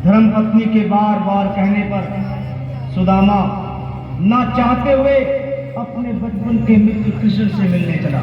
धर्मपत्नी के बार बार कहने पर सुदामा ना चाहते हुए अपने बचपन के मित्र कृष्ण से मिलने चला।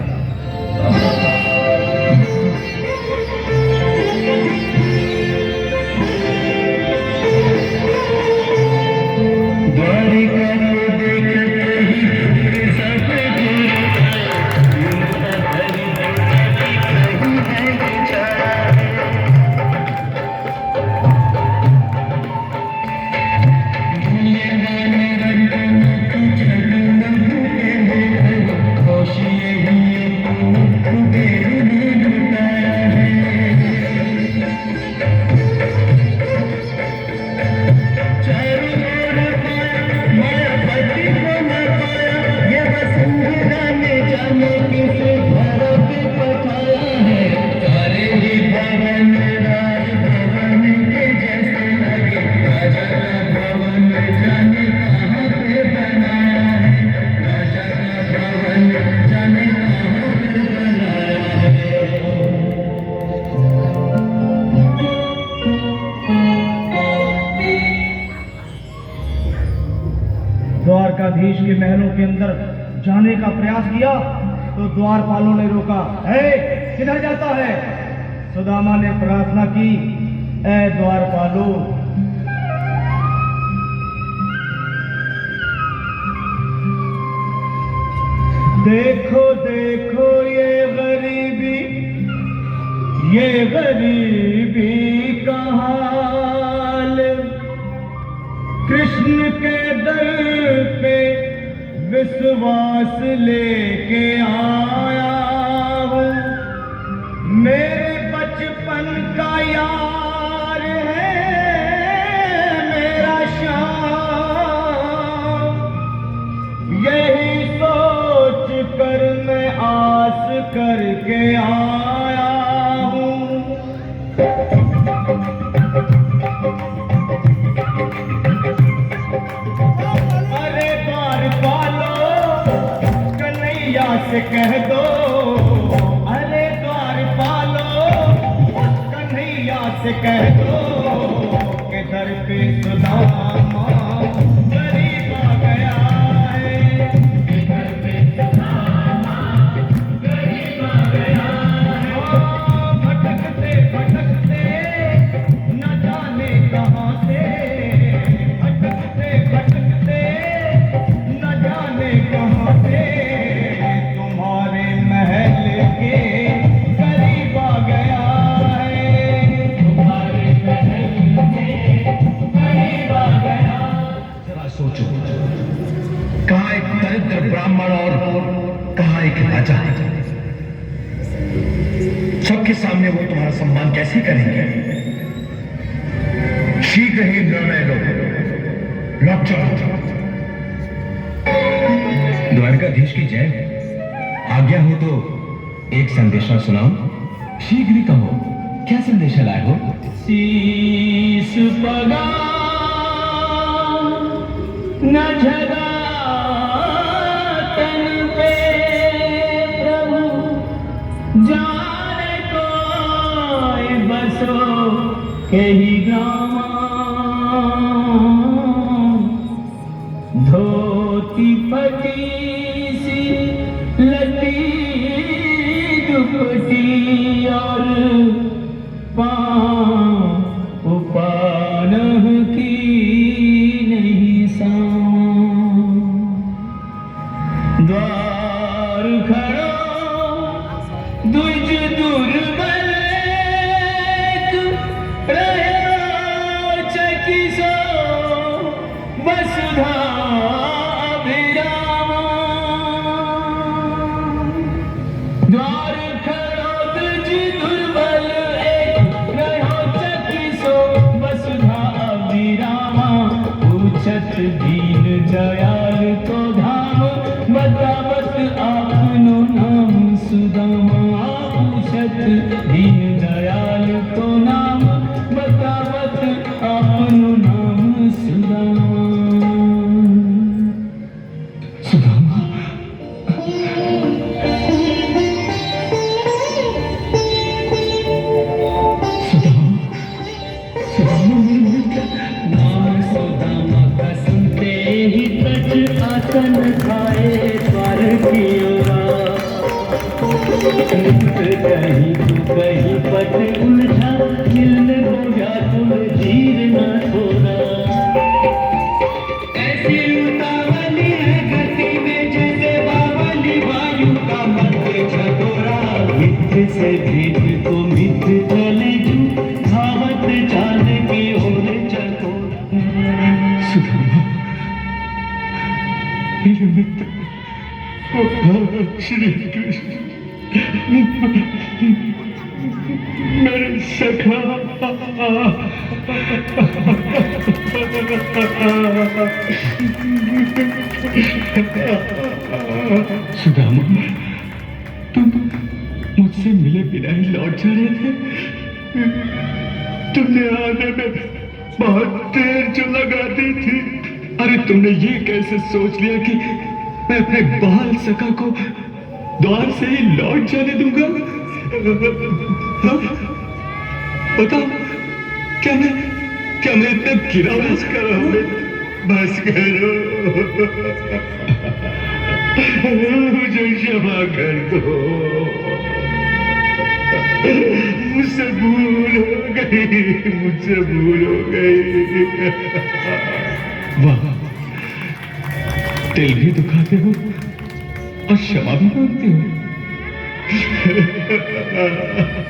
द्वारकाधीश के महलों के अंदर जाने का प्रयास किया तो द्वारपालों ने रोका। किधर जाता है? सुदामा ने प्रार्थना की, ऐ द्वारपालों, देखो देखो ये गरीबी का हाल, कृष्ण के दर पे विश्वास लेके आया हूँ, मेरे बचपन का यार है मेरा श्याम, यही सोच कर मैं आस करके आया हूँ। अरे द्वारपालो कन्हैया से कह दो, अरे द्वारपालो कन्हैया से कह दो कि दर पे सुदामा गरीब आ गया है, कि दर पे सुदामा गरीब आ गया है। भटकते भटकते न जाने कहाँ से, भटकते भटकते न जाने कहाँ से तुम्हारे महल के करीब आ गया है, तुम्हारे महल के करीब आ गया। जरा सोचो, कहाँ एक दरिद्र ब्राह्मण और कहाँ एक राजा। सबके सामने वो तुम्हारा सम्मान कैसे करेंगे? शीघ्र ही निर्णय लो, लौट चलो। द्वारकाधीश की जय। आज्ञा हो तो एक संदेशा सुनाओ। शीघ्र ही कहो, क्या संदेशा लाए हो? शीश पगा न झगा तन पे प्रभु, जाने कोई बसो कही गामा, धोती फटी सी लटी दुपटी और उपानह की नहीं साम, द्वार खड़ो द्विज दुर्बल रहो चकिसो वसुधा अभिरामा, द्वार खड़ो द्विज दुर्बल रहो चकिसो वसुधा अभिरामा, पूछत दीन दयाल को धाम, बतावत आपनो नाम सुदामा, पूछत दीन दयाल को नाम, बतावत आपनो नाम सुदामा। सुदामा, सुदामा, सुदामा, तन खाए द्वार की ओरा, कहीं तो कहीं पट उलझा, मिलने को व्याकुल जीर न छोड़ा। ऐसी उतावली है गति में जैसे बावली वायु का मत छतोरा। मित्र से भेंट को मित्र चले जू, धावत चाल की ओर चकोरा। सुदामा, मेरे मित्र, श्री कृष्ण, मेरे सखा। सुदामा, तुम मुझसे मिले बिना ही लौट जा रहे थे। तुमने आने में बहुत देर जो लगा दी थी। अरे तुमने ये कैसे सोच लिया कि मैं अपने बाल सखा को द्वार से ही लौट जाने दूंगा? हाँ? बताओ, क्या मैं इतना गिरा? बस करो, बस करो, मुझे क्षमा कर दो, मुझसे भूल हो गई, मुझसे भूल हो गई। वाह, दिल भी दुखाते हो और क्षमा भी मांगते हो।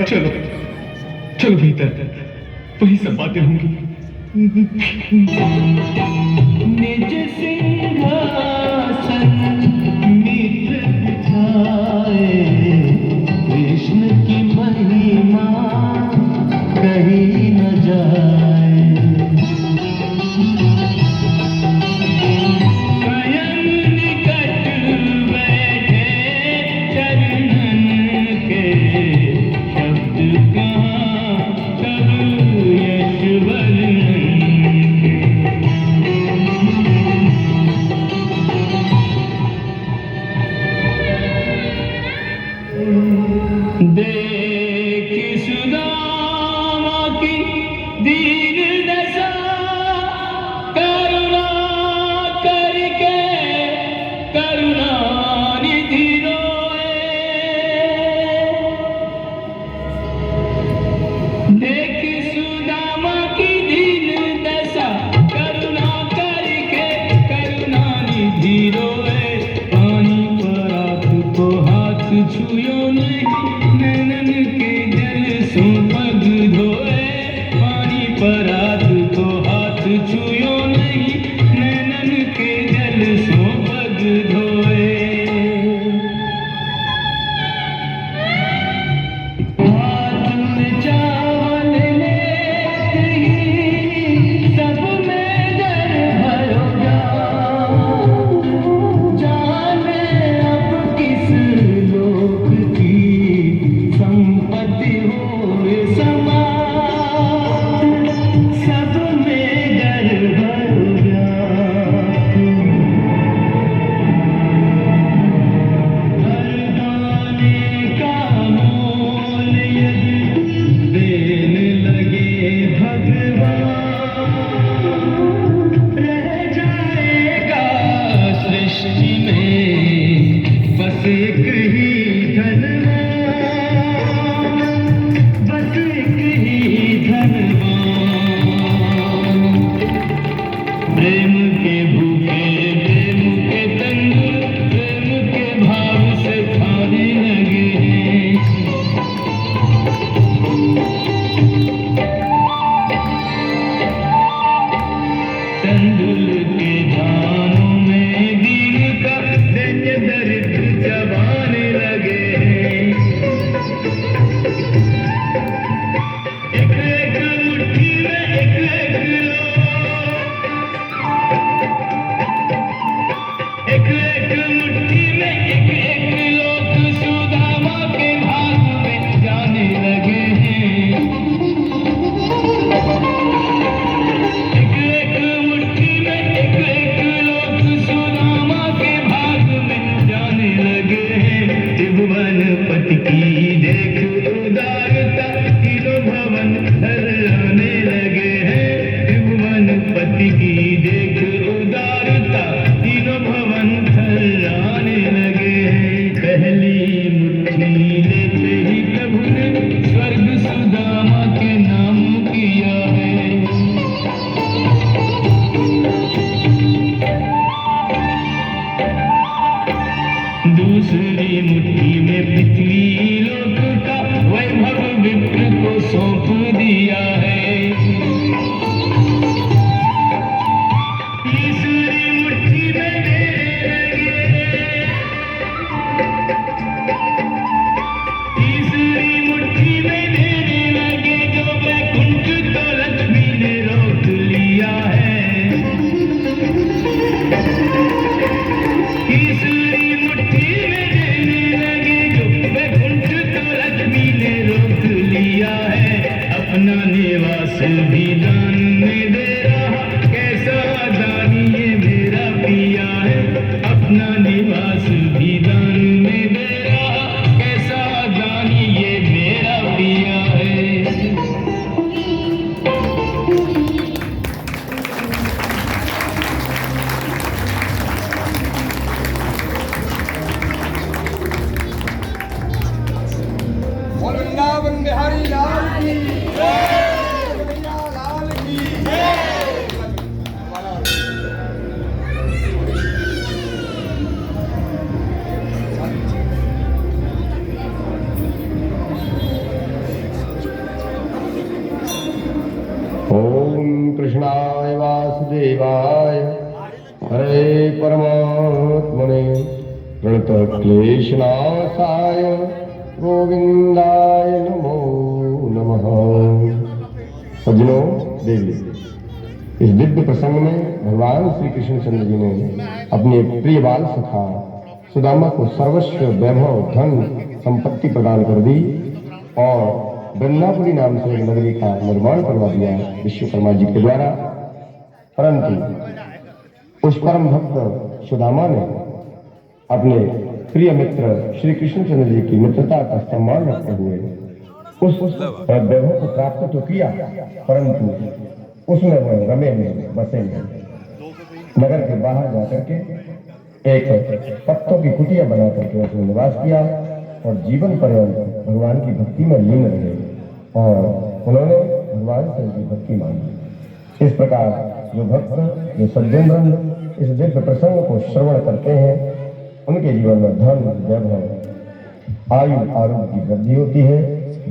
चलो चलो भीतर, वही सब बातें होंगी। निज सिंहासन मित्र बिठाए, कृष्ण की महिमा कही न जाए। स्वयं निकट बैठे चरणन के, शब्द कहाँ तब यश वर्णन। देख सुदामा की दीन दशा, करुणा करके करुणा निधि रोए। देख सुदामा की दीन दशा, करुणा करके करुणा निधि रोए। पानी पर आपको हाथ छुयो नहीं, नैनन के जल सो पग धोए। पानी पर आपको हाथ छुयो नहीं, नैनन के जल सो पग धोए। हाथ में चावल लेते ही सब में डर भयो जान। जाने अब किस लोक की संपत्ति होए समान, सब में डर भयो जान। वरदाने का मोल यदि देने लगे भगवान, रह जाएगा सृष्टि में बस एक ही धनवान, बस एक ही धनवान। प्रेम के भूखे, प्रेम के तंग, प्रेम के भाव से खाने लगे हैं। तंदुल के दानों में दीन का दैन्य दरिद्र चबाने लगे हैं। एक एक मुट्ठी में एक एक लोग, एक एक मुट्ठी में एक एक लोग सुदामा के भाग में जाने लगे हैं। एक एक मुट्ठी में एक एक लोग सुदामा के भाग में जाने लगे हैं। त्रिभुवन पति की देख उदारता, तीनों भवन हर्षाने लगे हैं। त्रिभुवन पति की देख उदारता, तीनों भवन वासुदेवाय हरे परमात्मने प्रणतक्लेशनाशाय गोविंदाय नमो नमः। सज्जनों, देवी, इस दिव्य प्रसंग में भगवान श्री कृष्णचंद्र जी ने अपने प्रिय बाल सखा सुदामा को सर्वस्व वैभव धन संपत्ति प्रदान कर दी और वृंदापुरी नाम से एक नगरी का निर्माण करवा दिया विश्वकर्मा जी के द्वारा। परंतु उस परम भक्त सुदामा ने अपने प्रिय मित्र श्री कृष्णचंद्र जी की मित्रता का सम्मान रखते हुए उस वैभव को प्राप्त तो किया, परंतु उसमें वह रमे में बसे नहीं। नगर के बाहर जाकर के एक पत्तों की कुटिया बना करके उसने निवास किया और जीवन पर्यंत भगवान की भक्ति में लीन रहे और उन्होंने भगवान से उनकी भक्ति मांगी। इस प्रकार जो भक्त, जो सज्जन इस दिव्य प्रसंग को श्रवण करते हैं, उनके जीवन में धन, वैभव, आयु, आरोग्य की वृद्धि होती है।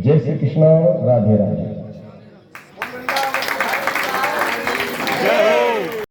जय श्री कृष्ण, राधे राधे।